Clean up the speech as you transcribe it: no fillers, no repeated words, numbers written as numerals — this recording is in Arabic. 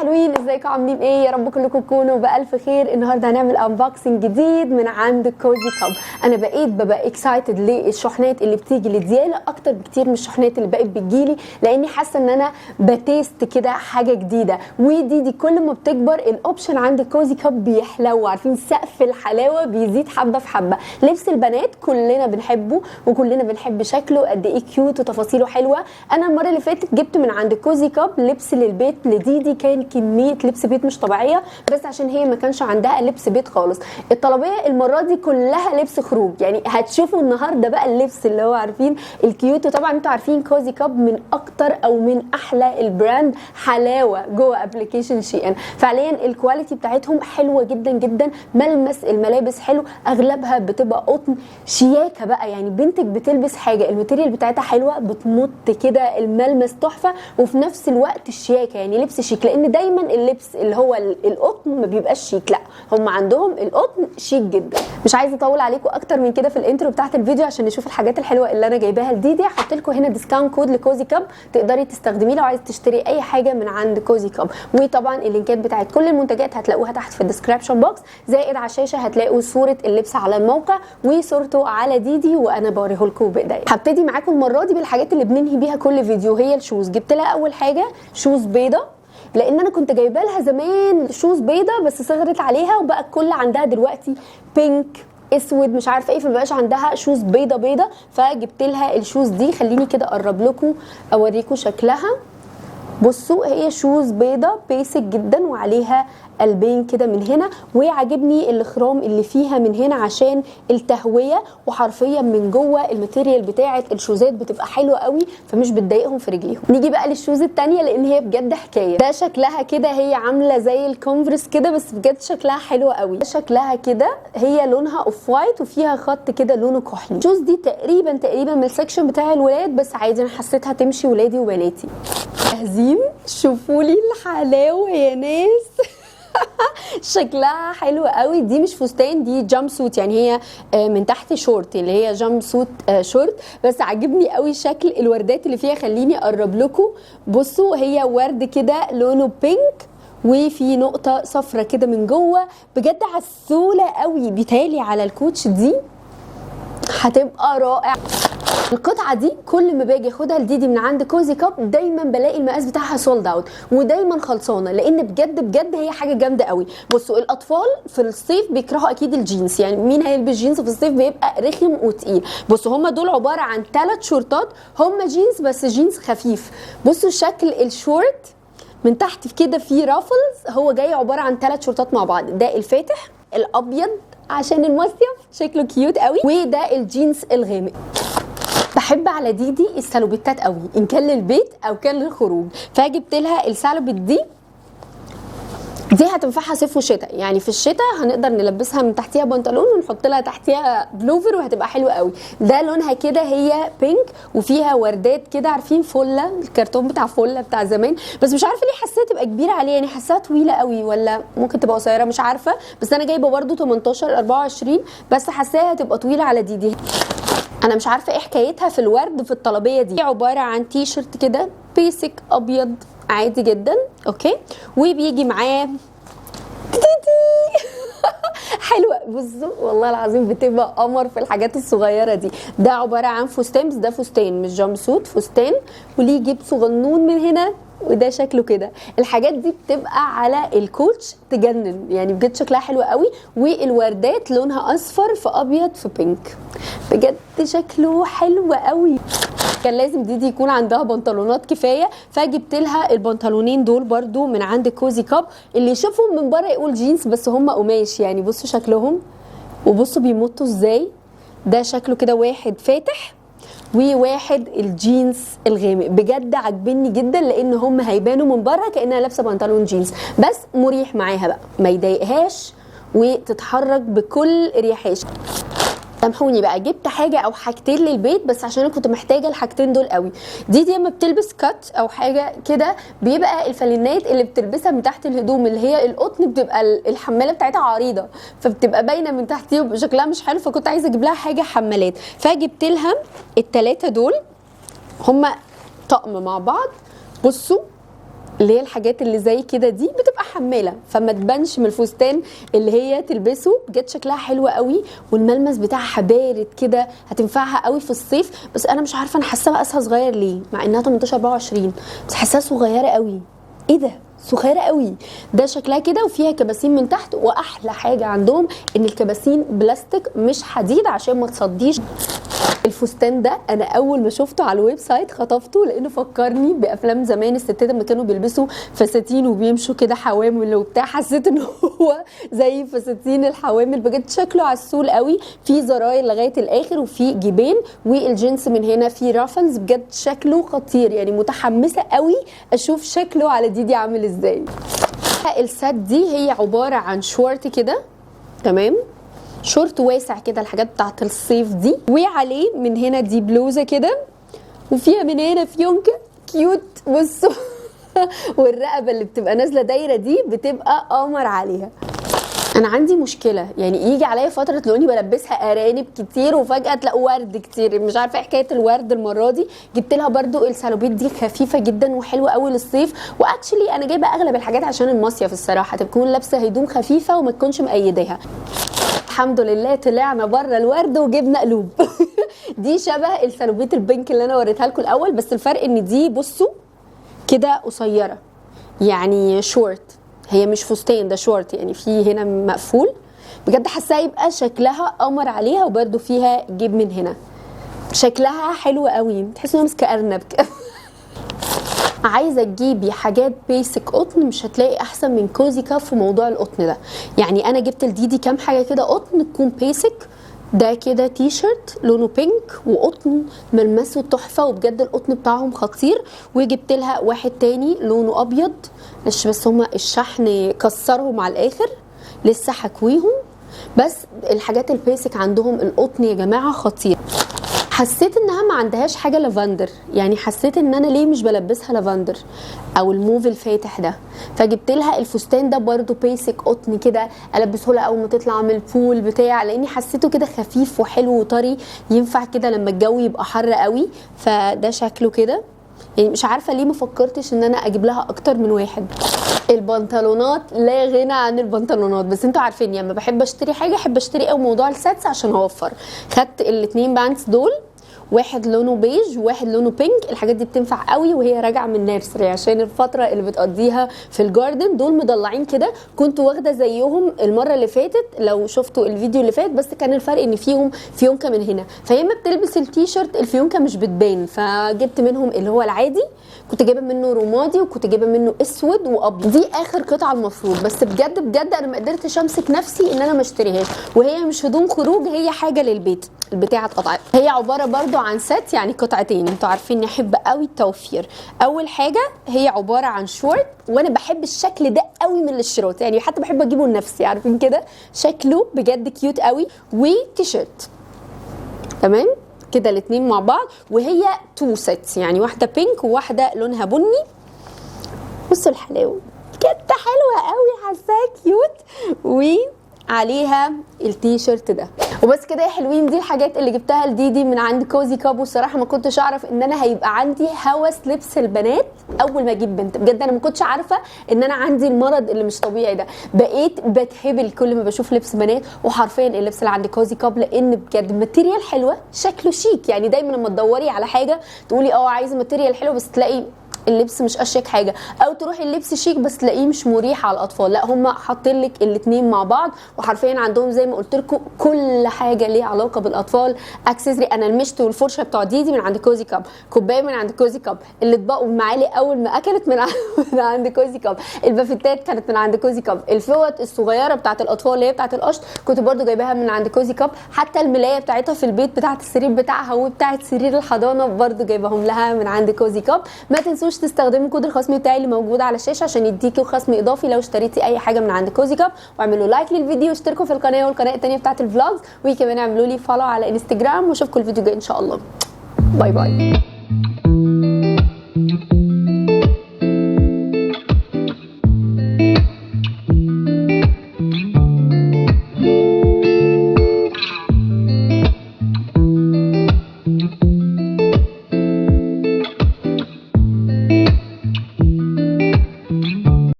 حلوين، ازيكم عاملين ايه؟ يا رب كلكم تكونوا بالف خير. النهارده هنعمل انبوكسنج جديد من عند كوزي كاب. انا ببقى اكسايتد للشحنات اللي بتيجي لديالا اكتر بكتير من الشحنات اللي بقت بتجيلي، لاني حاسه ان انا بتيست كده حاجه جديده. ودي كل ما بتكبر الاوبشن عند كوزي كاب بيحلو، عارفين سقف الحلاوه بيزيد حبه في حبه. لبس البنات كلنا بنحبه وكلنا بنحب شكله قد ايه كيوت وتفاصيله حلوه. انا المره اللي فاتت جبت من عند كوزي كاب لبس للبيت لديدي، كان كميه لبس بيت مش طبيعيه، بس عشان هي ما كانش عندها لبس بيت خالص. الطلبيه المره دي كلها لبس خروج، يعني هتشوفوا النهارده بقى اللبس اللي هو عارفين الكيوت. وطبعا انتوا عارفين كوزي كاب من اكتر او من احلى البراند حلاوه جوه ابلكيشن شي ان. فعليا الكواليتي بتاعتهم حلوه جدا جدا، ملمس الملابس حلو، اغلبها بتبقى قطن شياكه بقى، يعني بنتك بتلبس حاجه الماتيريال بتاعتها حلوه بتمط كده، الملمس تحفه وفي نفس الوقت الشياكه، يعني لبس شيك. لان دايما اللبس اللي هو القطن ما بيبقاش شيك، لا هم عندهم القطن شيك جدا. مش عايزه اطول عليكم اكتر من كده في الانترو بتاعت الفيديو عشان نشوف الحاجات الحلوه اللي انا جايباها لديدي. هحط لكم هنا ديسكاونت كود لكوزي كاب تقدري تستخدميه لو عايز تشتري اي حاجه من عند كوزي كاب. وطبعا اللينكات بتاعت كل المنتجات هتلاقوها تحت في الديسكربشن بوكس، زائد على الشاشه هتلاقوا صوره اللبس على الموقع وصورته على ديدي وانا بوريه لكم بايديا. هبتدي معاكم المره دي بالحاجات اللي بننهي بيها كل فيديو، هي الشوز. جبت لها اول حاجه شوز بيضه، لان انا كنت جايبه لها زمان شوز بيضه بس صغرت عليها وبقى الكل عندها دلوقتي بينك اسود مش عارفه ايه، فمبقاش عندها شوز بيضه فجبت لها الشوز دي. خليني كده اقرب لكم اوريكم شكلها. بصوا هي شوز بيضه بيسك جدا وعليها قلبين كده من هنا، وعجبني الاخرام اللي فيها من هنا عشان التهويه، وحرفيا من جوه الماتيريال بتاعه الشوزات بتبقى حلوه قوي فمش بتضايقهم في رجليهم. نيجي بقى للشوز الثانيه لان هي بجد حكايه. ده شكلها كده، هي عامله زي الكونفرس كده بس بجد شكلها حلو قوي. ده شكلها كده، هي لونها اوف وايت وفيها خط كده لونه كحلي. الشوز دي تقريبا من السكشن بتاع الولاد، بس عادي انا حسيتها تمشي ولادي وبناتي. جاهزين؟ شوفوا لي الحلاوه يا ناس. شكلها حلو قوي. دي مش فستان، دي جامب سوت، يعني هي من تحت شورت اللي هي جامب سوت شورت، بس عجبني قوي شكل الوردات اللي فيها. خليني اقرب لكم. بصوا هي ورد كده لونه بينك وفي نقطه صفرة كده من جوه، بجد عسوله قوي. بيتهيألي على الكوتش دي هتبقى رائع. القطعه دي كل ما باجي اخدها لديدي من عند كوزي كاب دايما بلاقي المقاس بتاعها سولد اوت ودايما خلصانه، لان بجد هي حاجه جامده قوي. بصوا الاطفال في الصيف بيكرهوا اكيد الجينز، يعني مين هيلبس جينز في الصيف؟ بيبقى رخم وتقيل. بصوا هم دول عباره عن 3 شورتات، هم جينز بس جينز خفيف. بصوا شكل الشورت من تحت كده فيه رافلز، هو جاي عباره عن 3 شورتات مع بعض. ده الفاتح الابيض عشان المصيف شكله كيوت قوي، وده الجينز الغامق. بحب على ديدي السالوبيتات قوي، ان كان للبيت او كان للخروج، فجبت لها السالوبيت دي هتنفعها صيف وشتاء. يعني في الشتاء هنقدر نلبسها من تحتيها بنطلون ونحط لها تحتيها بلوفر وهتبقى حلوه قوي. ده لونها كده هي بينك وفيها وردات كده، عارفين فله الكرتون بتاع فله بتاع زمان، بس مش عارفه ليه حسيتها تبقى كبيره عليها، يعني حاساها طويله قوي ولا ممكن تبقى قصيره مش عارفه، بس انا جايبه برده 18 24 بس حاساها هتبقى طويله على ديدي. انا مش عارفه ايه حكايتها في الورد في الطلبيه دي. عباره عن تي شيرت كده بيسك ابيض عادي جدا، اوكي، وبيجي معاه حلوه. بصوا والله العظيم بتبقى قمر في الحاجات الصغيره دي. ده عباره عن فستان، بس ده فستان مش جامب سوت، فستان وليه جيب صغنون من هنا، وده شكله كده. الحاجات دي بتبقى على الكوتش تجنن، يعني بجد شكلها حلو قوي. والوردات لونها اصفر في ابيض في بينك، بجد شكله حلو قوي. كان لازم ديدي يكون عندها بنطلونات كفايه، فجبت لها البنطلونين دول برضو من عند كوزي كاب. اللي يشوفهم من بره يقول جينز بس هم قماش، يعني بصوا شكلهم وبصوا بيمطوا ازاي. ده شكله كده واحد فاتح وواحد الجينز الغامق، بجد عجبني جدا لان هم هيبانوا من بره كانها لابسه بنطلون جينز، بس مريح معاها بقى ما يضايقهاش وتتحرك بكل ريحاش. سامحوني بقى، جبت حاجه او حاجتين للبيت بس عشان انا كنت محتاجه الحاجتين دول قوي. دي لما بتلبس كات او حاجه كده بيبقى الفانلات اللي بتلبسها من تحت الهدوم اللي هي القطن بتبقى الحماله بتاعتها عريضه فبتبقى باينه من تحتيها وشكلها مش حلو، فكنت عايزه اجيب لها حاجه حمالات، فجبت لها الثلاثه دول هما طقم مع بعض. بصوا اللي هي الحاجات اللي زي كده دي بتبقى حماله فما تبانش من الفستان اللي هي تلبسه. بجد شكلها حلو قوي والملمس بتاعها بارد كده، هتنفعها قوي في الصيف. بس انا مش عارفه انا حاسه مقاسها صغير ليه مع انها 18 24، بس حاساها صغيره قوي. ايه ده صغيره قوي. ده شكلها كده وفيها كباسين من تحت، واحلى حاجه عندهم ان الكباسين بلاستيك مش حديد عشان ما تصديش. الفستان ده انا اول ما شفته على الويب سايت خطفته، لانه فكرني بافلام زمان الستات لما كانوا بيلبسوا فساتين وبيمشوا كده حوامل وبتاع. حسيت ان هو زي فساتين الحوامل. بجد شكله عسول قوي، في زراير لغايه الاخر وفي جيبين، والجنس من هنا في رافنز. بجد شكله خطير، يعني متحمسه قوي اشوف شكله على ديدي عامل ازاي. السات دي هي عباره عن شورت كده، تمام، شورت واسع كده، الحاجات بتاعت الصيف دي، وعليه من هنا دي بلوزه كده، وفيها من هنا فيونكه كيوت. بصوا والرقبه اللي بتبقى نازله دايره دي بتبقى قمر عليها. انا عندي مشكله، يعني يجي عليا فتره تلاقوني بلبسها ارانب كتير وفجاه تلاقوا ورد كتير. مش عارفه حكايه الورد. المره دي جبت لها برده السالوبيت دي، خفيفه جدا وحلوه قوي للصيف. واكشلي انا جايبه اغلب الحاجات عشان المصيف الصراحه، تكون لابسه هدوم خفيفه وما تكونش مقيداها. الحمد لله طلعنا بره الورد وجبنا قلوب. دي شبه السالوبيت البينك اللي انا وريتها لكم الاول، بس الفرق ان دي بصوا كده قصيره، يعني شورت. هي مش فستان، ده شورت، يعني في هنا مقفول. بجد حاسه يبقى شكلها قمر عليها، وبرده فيها جيب من هنا. شكلها حلو قوي، تحس انها ماسكه ارنب كده. عايزه تجيبي حاجات بيسك قطن، مش هتلاقي احسن من كوزي كاب في موضوع القطن ده. يعني انا جبت لديدي كام حاجه كده قطن تكون بيسك. ده كده تي شيرت لونه بينك وقطن ملمسه تحفه، وبجد القطن بتاعهم خطير. وجبت لها واحد تاني لونه ابيض، بس هما الشحن كسرهم على الاخر، لسه حكويهم. بس الحاجات البيسك عندهم القطن يا جماعه خطير. حسيت انها ما عندهاش حاجه لافندر، يعني حسيت ان انا ليه مش بلبسها لافندر او الموف الفاتح ده. فجبت لها الفستان ده برده بيسك قطن كده، البسه لها اول ما تطلع من البول بتاع، لاني حسيته كده خفيف وحلو وطري، ينفع كده لما الجو يبقى حر قوي. فده شكله كده، يعني مش عارفه ليه ما فكرتش ان انا اجيب لها اكتر من واحد. البنطلونات لا غنى عن البنطلونات، بس انتوا عارفين لما بحب اشتري حاجه احب اشتري قوي موضوع الساتس عشان اوفر. خدت الاتنين بانتس دول، واحد لونه بيج وواحد لونه بينك. الحاجات دي بتنفع قوي وهي راجعه من نيرسري، عشان الفتره اللي بتقضيها في الجاردن. دول مضلعين كده، كنت واخده زيهم المره اللي فاتت لو شفتوا الفيديو اللي فات، بس كان الفرق ان فيهم فيونكه من هنا، فهي ما بتلبس التيشيرت الفيونكه مش بتبان. فجبت منهم اللي هو العادي، كنت جايبه منه رمادي وكنت جايبه منه اسود وابيض. دي اخر قطعه المفروض، بس بجد بجد انا ما قدرتش امسك نفسي ان انا ما اشتريهاش. وهي مش هدوم خروج، هي حاجه للبيت. البتاعه اتقطعت. هي عباره برده عن سات، يعني قطعتين. انتوا عارفين اني احب قوي التوفير. اول حاجه هي عباره عن شورت، وانا بحب الشكل ده قوي من الشورت، يعني حتى بحب اجيبه لنفسي، عارفين كده شكله بجد كيوت قوي. وتيشيرت، تمام كده الاتنين مع بعض. وهي تو سيتس، يعني واحده بينك وواحده لونها بني. بصوا الحلاوه بجد حلوه قوي، حاساها كيوت. وعليها التيشيرت ده وبس كده يا حلوين. دي الحاجات اللي جبتها لديدي من عند كوزي كاب. والصراحه ما كنتش اعرف ان انا هيبقى عندي هوس لبس البنات اول ما اجيب بنت. بجد انا ما كنتش عارفه ان انا عندي المرض اللي مش طبيعي ده. بقيت بتهبل كل ما بشوف لبس بنات، وحرفيا اللبس اللي عند كوزي كاب، لان بجد ماتيريال حلوه، شكله شيك. يعني دايما لما تدوري على حاجه تقولي عايزه ماتيريال حلو، بس تلاقي اللبس مش اشيك حاجه، او تروحي اللبس شيك بس تلاقيه مش مريح على الاطفال. لا هم حاطين لك الاثنين مع بعض، وحرفيا عندهم زي ما قلت لكم كل حاجه ليها علاقه بالاطفال. اكسسوري، انا المشط والفرشه بتوع ديدي من عند كوزي كاب، كوبايه من عند كوزي كاب، الاطباق والمعالق اول ما اكلت من عند كوزي كاب، البافتات كانت من عند كوزي كاب، الفوط الصغيره بتاعت الاطفال اللي هي بتاعت القشط كنت برده جايباها من عند كوزي كاب. حتى الملايه بتاعتها في البيت بتاعت السرير بتاعها وبتاعت سرير الحضانه برده جايباهم لها من عند كوزي كاب. ما تنسوش تستخدموا كود الخصم بتاعي اللي موجود على الشاشه عشان يديكوا خصم اضافي لو اشتريتي اي حاجه من عند كوزي كاب. واعملوا لايك للفيديو واشتركوا في القناه والقناه الثانيه بتاعت الفلوجز، وكمان اعملوا لي فولو على انستجرام. واشوفكم الفيديو الجاي ان شاء الله. باي باي.